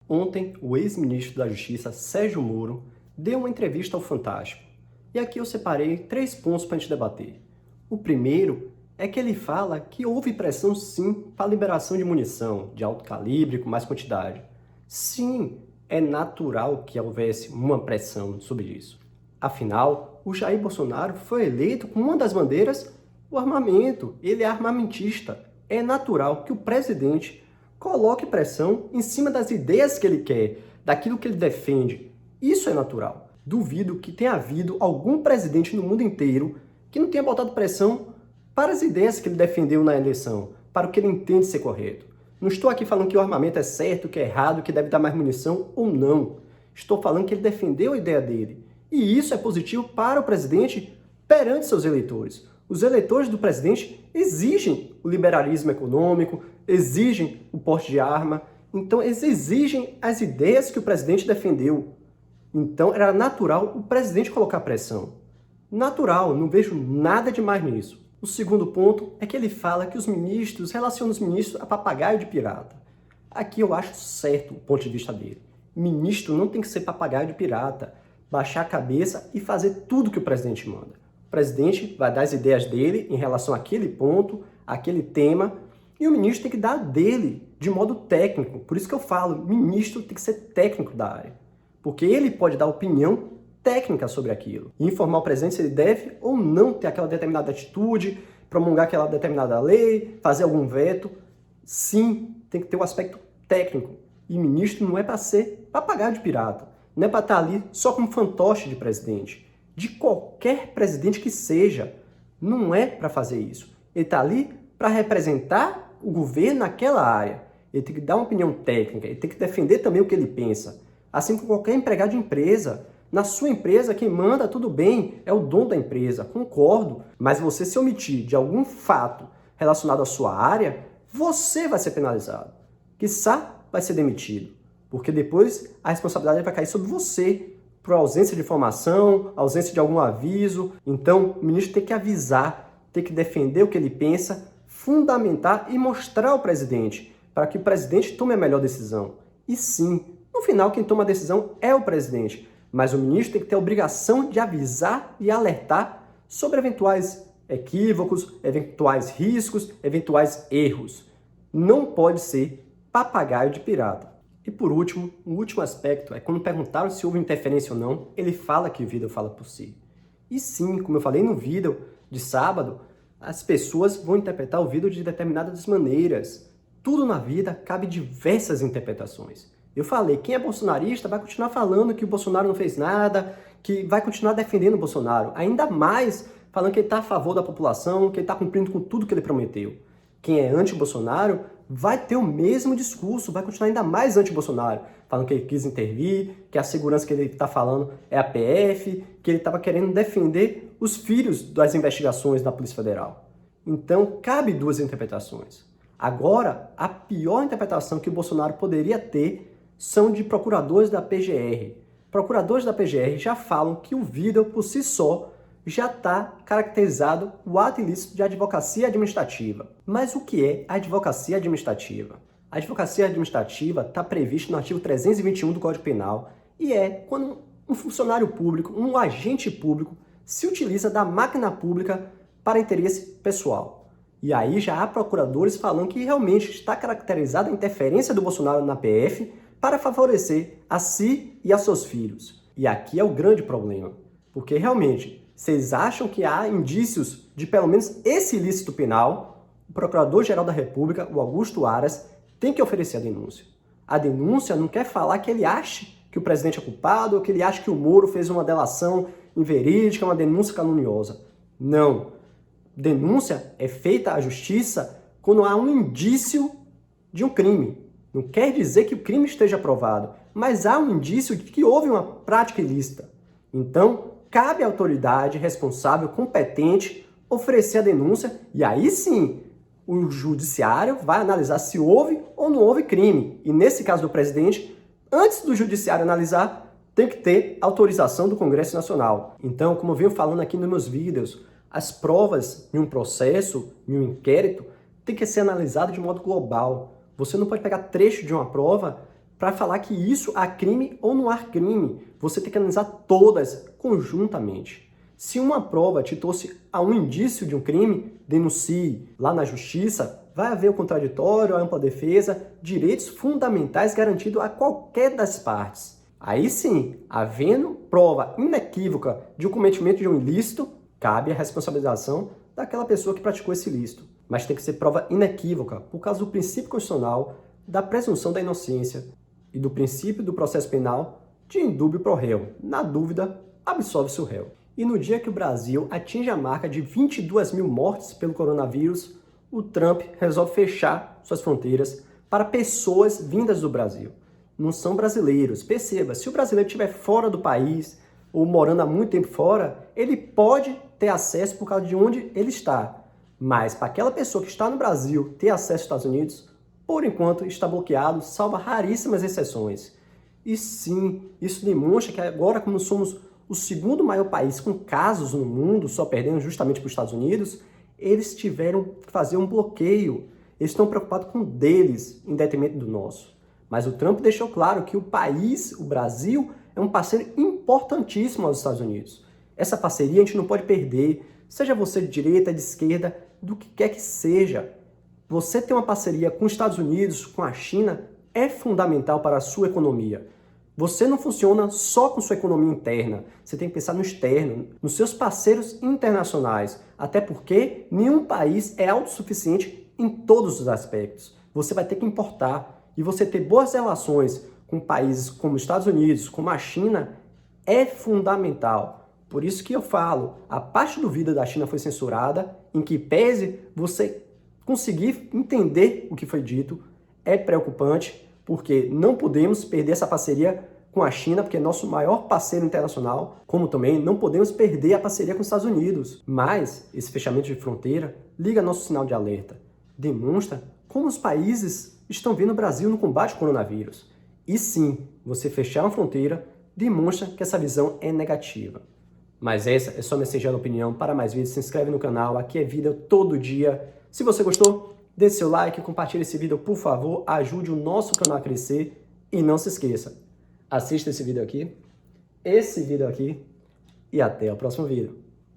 Ontem, o ex-ministro da Justiça, Sérgio Moro, deu uma entrevista ao Fantástico. E aqui eu separei 3 pontos para a gente debater. O primeiro é que ele fala que houve pressão sim para a liberação de munição de alto calibre com mais quantidade. Sim, é natural que houvesse uma pressão sobre isso. Afinal, o Jair Bolsonaro foi eleito com uma das bandeiras, o armamento. Ele é armamentista. É natural que o presidente coloque pressão em cima das ideias que ele quer, daquilo que ele defende. Isso é natural. Duvido que tenha havido algum presidente no mundo inteiro que não tenha botado pressão para as ideias que ele defendeu na eleição, para o que ele entende ser correto. Não estou aqui falando que o armamento é certo, que é errado, que deve dar mais munição ou não. Estou falando que ele defendeu a ideia dele. E isso é positivo para o presidente perante seus eleitores. Os eleitores do presidente exigem o liberalismo econômico, exigem o porte de arma, então eles exigem as ideias que o presidente defendeu. Então era natural o presidente colocar pressão. Natural, não vejo nada demais nisso. O segundo ponto é que ele fala que os ministros relacionam os ministros a papagaio de pirata. Aqui eu acho certo o ponto de vista dele. Ministro não tem que ser papagaio de pirata, baixar a cabeça e fazer tudo que o presidente manda. O presidente vai dar as ideias dele em relação àquele ponto, àquele tema, e o ministro tem que dar dele de modo técnico. Por isso que eu falo, ministro tem que ser técnico da área. Porque ele pode dar opinião técnica sobre aquilo. E informar o presidente se ele deve ou não ter aquela determinada atitude, promulgar aquela determinada lei, fazer algum veto. Sim, tem que ter um aspecto técnico. E ministro não é para ser papagaio de pirata. Não é para estar ali só como fantoche de presidente. De qualquer presidente que seja. Não é para fazer isso. Ele está ali para representar o governo naquela área. Ele tem que dar uma opinião técnica, ele tem que defender também o que ele pensa. Assim como qualquer empregado de empresa. Na sua empresa, quem manda, tudo bem, é o dono da empresa, concordo. Mas você se omitir de algum fato relacionado à sua área, você vai ser penalizado. Quiçá vai ser demitido. Porque depois a responsabilidade vai cair sobre você, por ausência de informação, ausência de algum aviso. Então, o ministro tem que avisar, tem que defender o que ele pensa, fundamentar e mostrar ao presidente, para que o presidente tome a melhor decisão. E sim, no final, quem toma a decisão é o presidente. Mas o ministro tem que ter a obrigação de avisar e alertar sobre eventuais equívocos, eventuais riscos, eventuais erros. Não pode ser papagaio de pirata. E por último, um último aspecto é quando perguntaram se houve interferência ou não, ele fala que o vídeo fala por si. E sim, como eu falei no vídeo de sábado, as pessoas vão interpretar o vídeo de determinadas maneiras. Tudo na vida cabe diversas interpretações. Eu falei, quem é bolsonarista vai continuar falando que o Bolsonaro não fez nada, que vai continuar defendendo o Bolsonaro. Ainda mais falando que ele está a favor da população, que ele está cumprindo com tudo que ele prometeu. Quem é anti-Bolsonaro vai ter o mesmo discurso, vai continuar ainda mais anti-Bolsonaro, falando que ele quis intervir, que a segurança que ele está falando é a PF, que ele estava querendo defender os filhos das investigações da Polícia Federal. Então, cabe duas interpretações. Agora, a pior interpretação que o Bolsonaro poderia ter são de procuradores da PGR. Procuradores da PGR já falam que o vídeo, por si só, já está caracterizado o ato ilícito de advocacia administrativa. Mas o que é advocacia administrativa? A advocacia administrativa está prevista no artigo 321 do Código Penal e é quando um funcionário público, um agente público, se utiliza da máquina pública para interesse pessoal. E aí já há procuradores falando que realmente está caracterizada a interferência do Bolsonaro na PF para favorecer a si e a seus filhos. E aqui é o grande problema, porque realmente, vocês acham que há indícios de pelo menos esse ilícito penal, o Procurador-Geral da República, o Augusto Aras, tem que oferecer a denúncia. A denúncia não quer falar que ele ache que o presidente é culpado ou que ele ache que o Moro fez uma delação inverídica, uma denúncia caluniosa. Não. Denúncia é feita à justiça quando há um indício de um crime. Não quer dizer que o crime esteja provado, mas há um indício de que houve uma prática ilícita. Então, cabe à autoridade responsável, competente, oferecer a denúncia e aí sim, o judiciário vai analisar se houve ou não houve crime. E nesse caso do presidente, antes do judiciário analisar, tem que ter autorização do Congresso Nacional. Então, como eu venho falando aqui nos meus vídeos, as provas em um processo, em um inquérito, tem que ser analisado de modo global. Você não pode pegar trecho de uma prova para falar que isso há crime ou não há crime. Você tem que analisar todas conjuntamente. Se uma prova te trouxe a um indício de um crime, denuncie lá na justiça. Vai haver o contraditório, a ampla defesa, direitos fundamentais garantidos a qualquer das partes. Aí sim, havendo prova inequívoca de um cometimento de um ilícito, cabe a responsabilização daquela pessoa que praticou esse ilícito. Mas tem que ser prova inequívoca, por causa do princípio constitucional da presunção da inocência e do princípio do processo penal de indúbio pro réu. Na dúvida, absolve-se o réu. E no dia que o Brasil atinge a marca de 22 mil mortes pelo coronavírus, o Trump resolve fechar suas fronteiras para pessoas vindas do Brasil. Não são brasileiros. Perceba, se o brasileiro estiver fora do país ou morando há muito tempo fora, ele pode ter acesso por causa de onde ele está. Mas para aquela pessoa que está no Brasil ter acesso aos Estados Unidos, por enquanto está bloqueado, salvo raríssimas exceções. E sim, isso demonstra que agora, como somos o segundo maior país com casos no mundo, só perdendo justamente para os Estados Unidos, eles tiveram que fazer um bloqueio. Eles estão preocupados com o deles, em detrimento do nosso. Mas o Trump deixou claro que o país, o Brasil, é um parceiro importantíssimo aos Estados Unidos. Essa parceria a gente não pode perder, seja você de direita, de esquerda, do que quer que seja. Você ter uma parceria com os Estados Unidos, com a China, é fundamental para a sua economia. Você não funciona só com sua economia interna, você tem que pensar no externo, nos seus parceiros internacionais, até porque nenhum país é autossuficiente em todos os aspectos. Você vai ter que importar. E você ter boas relações com países como os Estados Unidos, como a China, é fundamental. Por isso que eu falo, a parte do vídeo da China foi censurada, em que pese você conseguir entender o que foi dito, é preocupante, porque não podemos perder essa parceria com a China, porque é nosso maior parceiro internacional, como também não podemos perder a parceria com os Estados Unidos. Mas esse fechamento de fronteira liga nosso sinal de alerta, demonstra como os países estão vendo o Brasil no combate ao coronavírus. E sim, você fechar uma fronteira demonstra que essa visão é negativa. Mas essa é só minha singela opinião. Para mais vídeos, se inscreve no canal. Aqui é vídeo todo dia. Se você gostou, deixe seu like, compartilhe esse vídeo, por favor. Ajude o nosso canal a crescer. E não se esqueça, assista esse vídeo aqui, esse vídeo aqui e até o próximo vídeo.